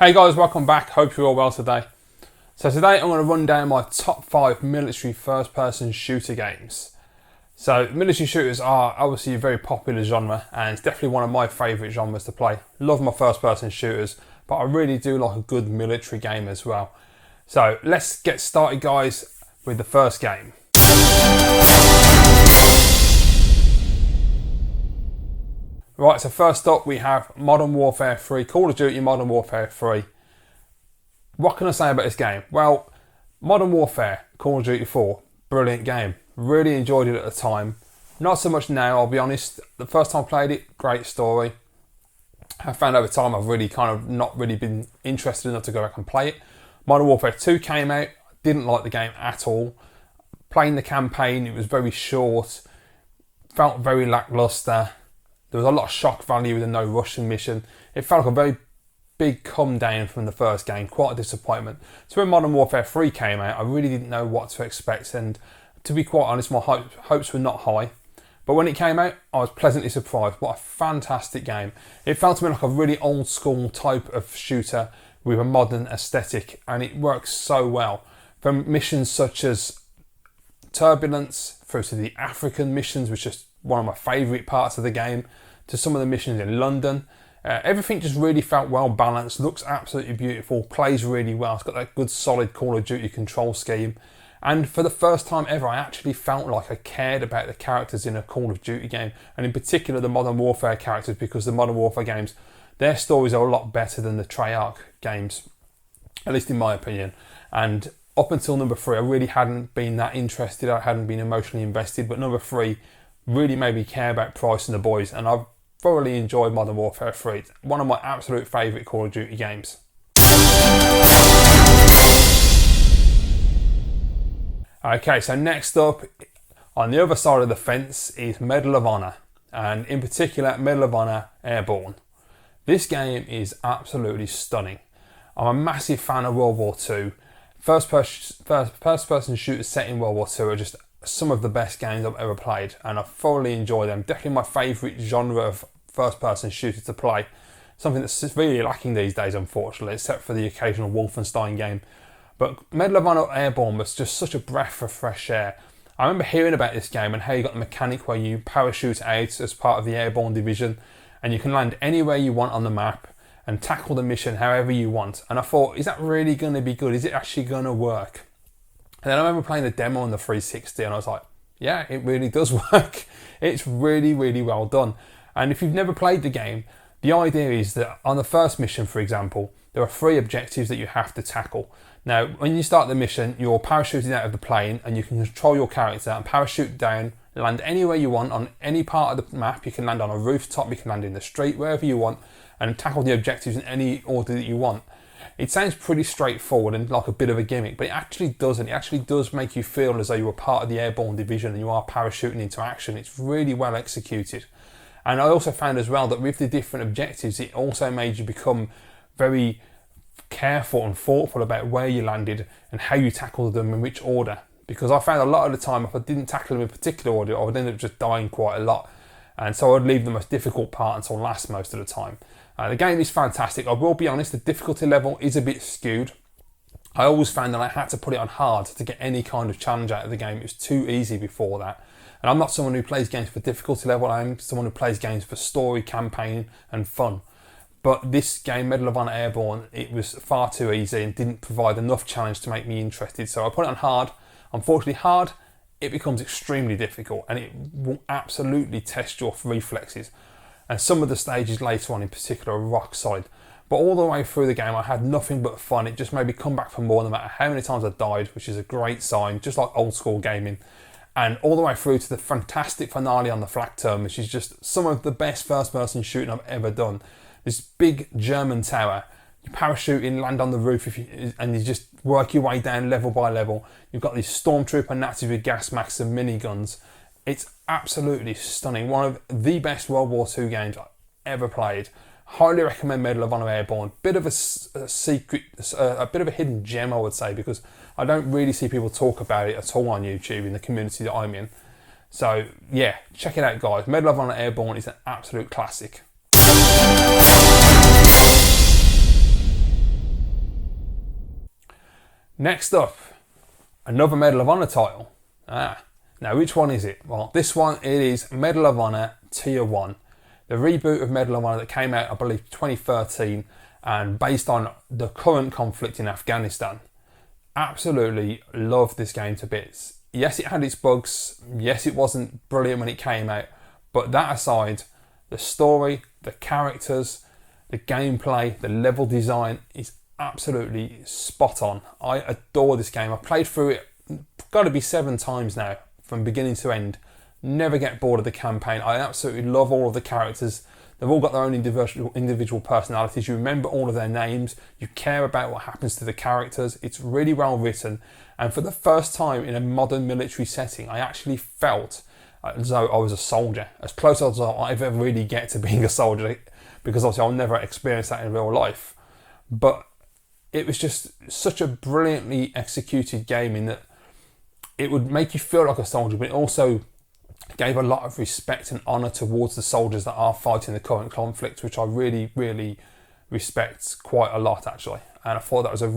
Hey guys, welcome back. Hope you're all well today. So today I'm going to run down my top 5 military first-person shooter games. So military shooters are obviously a very popular genre and it's definitely one of my favourite genres to play. Love my first-person shooters, but I really do like a good military game as well. So let's get started guys with the first game. Right, so first up we have Modern Warfare 3, Call of Duty Modern Warfare 3. What can I say about this game? Well, Modern Warfare, Call of Duty 4, brilliant game. Really enjoyed it at the time. Not so much now, I'll be honest. The first time I played it, great story. I found over time I've really kind of not really been interested enough to go back and play it. Modern Warfare 2 came out, didn't like the game at all. Playing the campaign, it was very short, felt very lackluster. There was a lot of shock value with the no Russian mission. It felt like a very big come down from the first game, quite a disappointment. So when Modern Warfare 3 came out, I really didn't know what to expect, and to be quite honest, my hopes were not high. But when it came out, I was pleasantly surprised. What a fantastic game. It felt to me like a really old school type of shooter with a modern aesthetic, and it works so well. From missions such as Turbulence, through to the African missions, which is one of my favourite parts of the game, to some of the missions in London. Everything just really felt well balanced, looks absolutely beautiful, plays really well. It's got that good solid Call of Duty control scheme. And for the first time ever, I actually felt like I cared about the characters in a Call of Duty game, and in particular the Modern Warfare characters, because the Modern Warfare games, their stories are a lot better than the Treyarch games, at least in my opinion. And up until number 3, I really hadn't been that interested, I hadn't been emotionally invested, but number 3 really made me care about Price and the boys, and I've thoroughly enjoyed Modern Warfare 3. It's one of my absolute favourite Call of Duty games. Okay, so next up, on the other side of the fence, is Medal of Honor, and in particular Medal of Honor Airborne. This game is absolutely stunning. I'm a massive fan of World War II. First-person shooters set in World War II are just some of the best games I've ever played, and I thoroughly enjoy them. Definitely my favourite genre of first-person shooter to play. Something that's really lacking these days, unfortunately, except for the occasional Wolfenstein game. But Medal of Honor Airborne was just such a breath of fresh air. I remember hearing about this game and how you got the mechanic where you parachute out as part of the Airborne division, and you can land anywhere you want on the map and tackle the mission however you want. And I thought, is that really going to be good? Is it actually going to work? And then I remember playing the demo on the 360 and I was like, yeah, it really does work. It's really, really well done. And if you've never played the game, the idea is that on the first mission, for example, there are 3 objectives that you have to tackle. Now, when you start the mission, you're parachuted out of the plane and you can control your character and parachute down, land anywhere you want on any part of the map. You can land on a rooftop, you can land in the street, wherever you want, and tackle the objectives in any order that you want. It sounds pretty straightforward and like a bit of a gimmick, but it actually doesn't. It actually does make you feel as though you were part of the Airborne division and you are parachuting into action. It's really well executed. And I also found as well that with the different objectives, it also made you become very careful and thoughtful about where you landed and how you tackled them in which order. Because I found a lot of the time, if I didn't tackle them in a particular order, I would end up just dying quite a lot. And so I'd leave the most difficult part until last most of the time. The game is fantastic. I will be honest, the difficulty level is a bit skewed. I always found that I had to put it on hard to get any kind of challenge out of the game. It was too easy before that. And I'm not someone who plays games for difficulty level, I'm someone who plays games for story, campaign and fun. But this game, Medal of Honor Airborne, it was far too easy and didn't provide enough challenge to make me interested. So I put it on hard. Unfortunately, hard, it becomes extremely difficult and it will absolutely test your reflexes. And some of the stages later on in particular are rock solid. But all the way through the game, I had nothing but fun. It just made me come back for more no matter how many times I died, which is a great sign, just like old school gaming. And all the way through to the fantastic finale on the flak turn, which is just some of the best first-person shooting I've ever done. This big German tower, you parachute in, land on the roof, and you just work your way down level by level. You've got these stormtrooper Nazis with gas masks and miniguns. It's absolutely stunning. One of the best World War II games I've ever played. Highly recommend Medal of Honor Airborne. Bit of a secret, a bit of a hidden gem, I would say, because I don't really see people talk about it at all on YouTube in the community that I'm in. So yeah, check it out, guys. Medal of Honor Airborne is an absolute classic. Next up, another Medal of Honor title. Now which one is it? Well, this one, it is Medal of Honor Tier 1. The reboot of Medal of Honor that came out, I believe, 2013, and based on the current conflict in Afghanistan. Absolutely love this game to bits. Yes, it had its bugs. Yes, it wasn't brilliant when it came out. But that aside, the story, the characters, the gameplay, the level design is absolutely spot on. I adore this game. I've played through it, got to be 7 times now, from beginning to end. Never get bored of the campaign. I absolutely love all of the characters. They've all got their own individual personalities. You remember all of their names. You care about what happens to the characters. It's really well written. And for the first time in a modern military setting, I actually felt as though I was a soldier. As close as I'll ever really get to being a soldier, because obviously I'll never experience that in real life. But it was just such a brilliantly executed game in that it would make you feel like a soldier, but it also gave a lot of respect and honour towards the soldiers that are fighting the current conflict, which I really, really respect quite a lot, actually. And I thought that was a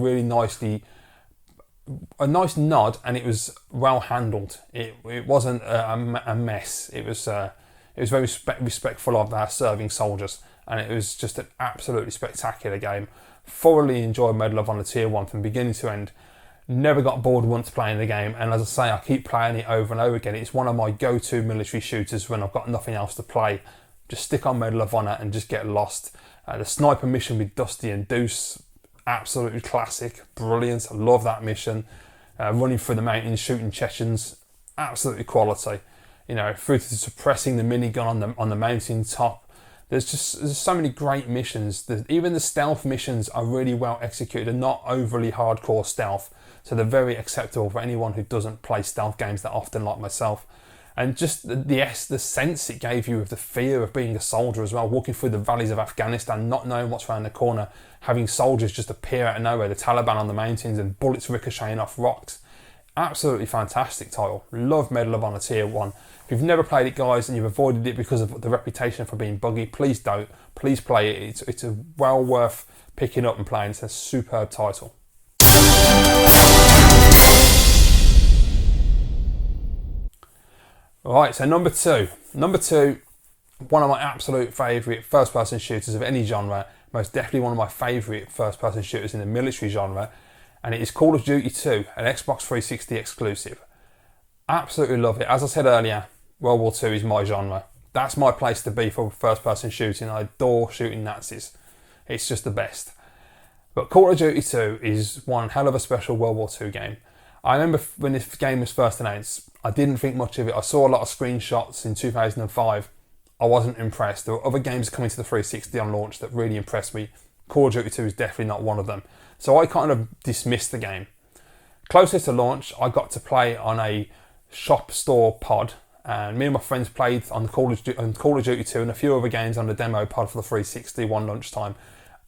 nice nod, and it was well handled. It wasn't a mess. It was very respectful of their serving soldiers, and it was just an absolutely spectacular game. Thoroughly enjoyed Medal of Honor Tier 1 from beginning to end. Never got bored once playing the game, and as I say, I keep playing it over and over again. It's one of my go-to military shooters when I've got nothing else to play. Just stick on Medal of Honor and just get lost. The sniper mission with Dusty and Deuce, absolutely classic, brilliant. I love that mission. Running through the mountains, shooting Chechens, absolutely quality. Through to suppressing the minigun on the mountain top. There's so many great missions. Even the stealth missions are really well executed and not overly hardcore stealth. So they're very acceptable for anyone who doesn't play stealth games that often, like myself. And just the sense it gave you of the fear of being a soldier as well, walking through the valleys of Afghanistan, not knowing what's around the corner, having soldiers just appear out of nowhere, the Taliban on the mountains and bullets ricocheting off rocks. Absolutely fantastic title. Love Medal of Honor Tier 1. If you've never played it, guys, and you've avoided it because of the reputation for being buggy, please don't. Please play it. It's a well worth picking up and playing. It's a superb title. Right, so number two, one of my absolute favourite first-person shooters of any genre, most definitely one of my favourite first-person shooters in the military genre, and it is Call of Duty 2, an Xbox 360 exclusive. Absolutely love it. As I said earlier, World War II is my genre. That's my place to be for first-person shooting. I adore shooting Nazis. It's just the best. But Call of Duty 2 is one hell of a special World War II game. I remember when this game was first announced, I didn't think much of it. I saw a lot of screenshots in 2005. I wasn't impressed. There were other games coming to the 360 on launch that really impressed me. Call of Duty 2 is definitely not one of them. So I kind of dismissed the game. Closer to launch, I got to play on a shop store pod, and me and my friends played on Call of Duty 2 and a few other games on the demo pod for the 360 one lunchtime,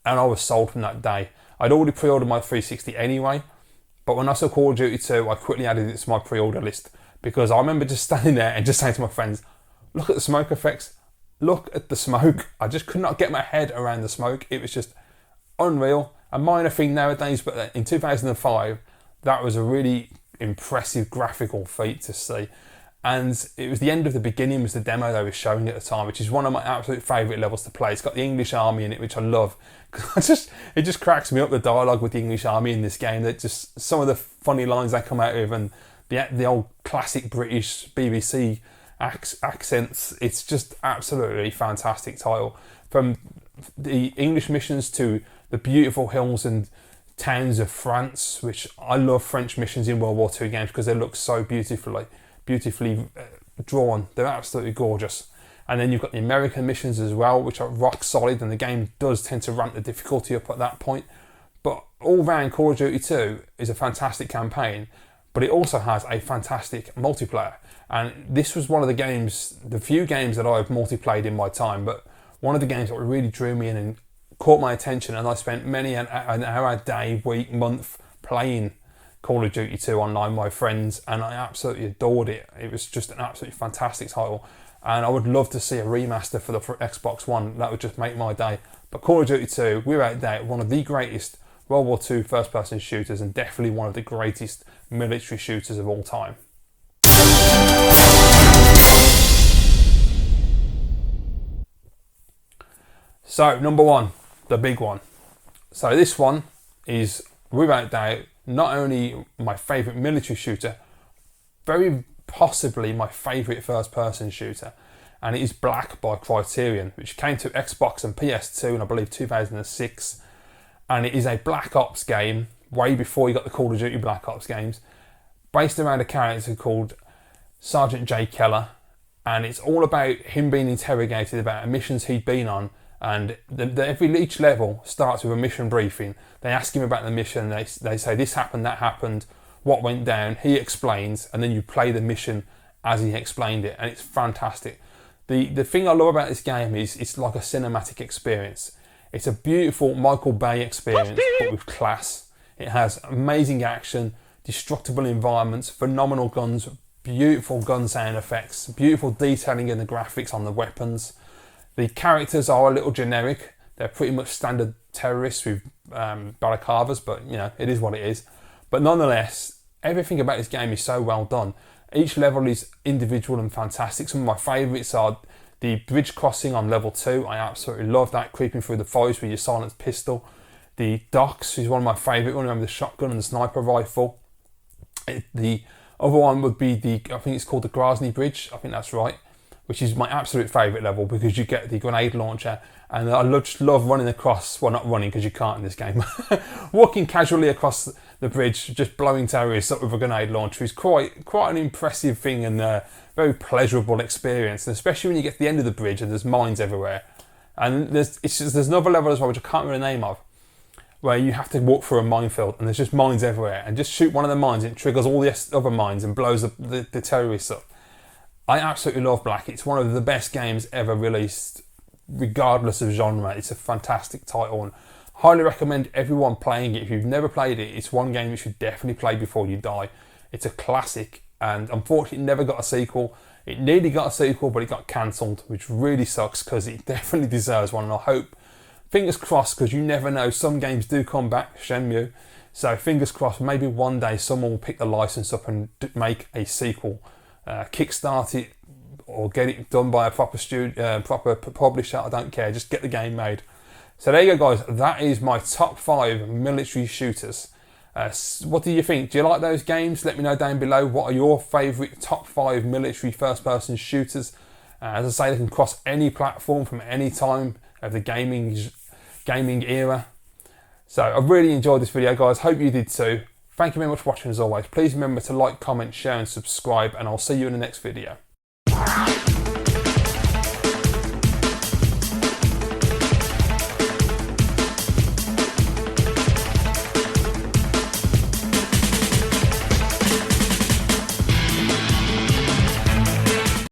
and I was sold from that day. I'd already pre-ordered my 360 anyway, but when I saw Call of Duty 2, I quickly added it to my pre-order list, because I remember just standing there and just saying to my friends, look at the smoke effects, look at the smoke. I just could not get my head around the smoke. It was just unreal. A minor thing nowadays, but in 2005, that was a really impressive graphical feat to see. And it was the end of the beginning was the demo they were showing at the time, which is one of my absolute favourite levels to play. It's got the English Army in it, which I love. It just cracks me up, the dialogue with the English Army in this game. That just some of the funny lines they come out with, and the old classic British BBC accents. It's just absolutely fantastic title. From the English missions to the beautiful hills and towns of France, which I love French missions in World War II games because they look so beautifully drawn. They're absolutely gorgeous. And then you've got the American missions as well, which are rock solid, and the game does tend to ramp the difficulty up at that point. But all round, Call of Duty 2 is a fantastic campaign, but it also has a fantastic multiplayer. And this was one of the few games that I've multiplayed in my time, but one of the games that really drew me in and caught my attention, and I spent many an hour, day, week, month playing Call of Duty 2 online with my friends, and I absolutely adored it. It was just an absolutely fantastic title, and I would love to see a remaster for the Xbox One. That would just make my day. But Call of Duty 2, without doubt, one of the greatest World War II first-person shooters, and definitely one of the greatest military shooters of all time. So, number one, the big one. So this one is, without doubt, not only my favourite military shooter, very possibly my favourite first-person shooter, and it is Black by Criterion, which came to Xbox and PS2 in, I believe, 2006, and it is a Black Ops game, way before you got the Call of Duty Black Ops games, based around a character called Sergeant J. Keller, and it's all about him being interrogated about missions he'd been on, and each level starts with a mission briefing. They ask him about the mission, they say this happened, that happened, what went down, he explains, and then you play the mission as he explained it, and it's fantastic. The thing I love about this game is it's like a cinematic experience. It's a beautiful Michael Bay experience, but with class. It has amazing action, destructible environments, phenomenal guns, beautiful gun sound effects, beautiful detailing in the graphics on the weapons. The characters are a little generic. They're pretty much standard terrorists with balaclavas, but you know, it is what it is. But nonetheless, everything about this game is so well done. Each level is individual and fantastic. Some of my favourites are the bridge crossing on level 2. I absolutely love that, creeping through the forest with your silenced pistol. The docks is one of my favourite ones, with the shotgun and the sniper rifle. The other one would be I think it's called the Grozny Bridge, I think that's right, which is my absolute favourite level because you get the grenade launcher, and I just love running across, well, not running because you can't in this game, walking casually across the bridge, just blowing terrorists up with a grenade launcher is quite an impressive thing, and a very pleasurable experience, and especially when you get to the end of the bridge and there's mines everywhere. And there's another level as well, which I can't remember the name of, where you have to walk through a minefield and there's just mines everywhere, and just shoot one of the mines and it triggers all the other mines and blows the terrorists up. I absolutely love Black. It's one of the best games ever released, regardless of genre. It's a fantastic title, and highly recommend everyone playing it. If you've never played it, it's one game you should definitely play before you die. It's a classic, and unfortunately it never got a sequel. It nearly got a sequel, but it got cancelled, which really sucks because it definitely deserves one, and I hope, fingers crossed, because you never know, some games do come back, Shenmue, so fingers crossed, maybe one day someone will pick the license up and make a sequel. Kickstart it or get it done by a proper publisher, I don't care, just get the game made. So there you go, guys, that is my top 5 military shooters. What do you think? Do you like those games? Let me know down below. What are your favourite top 5 military first-person shooters? As I say, they can cross any platform from any time of the gaming era. So I've really enjoyed this video, guys. Hope you did too. Thank you very much for watching as always. Please remember to like, comment, share and subscribe, and I'll see you in the next video.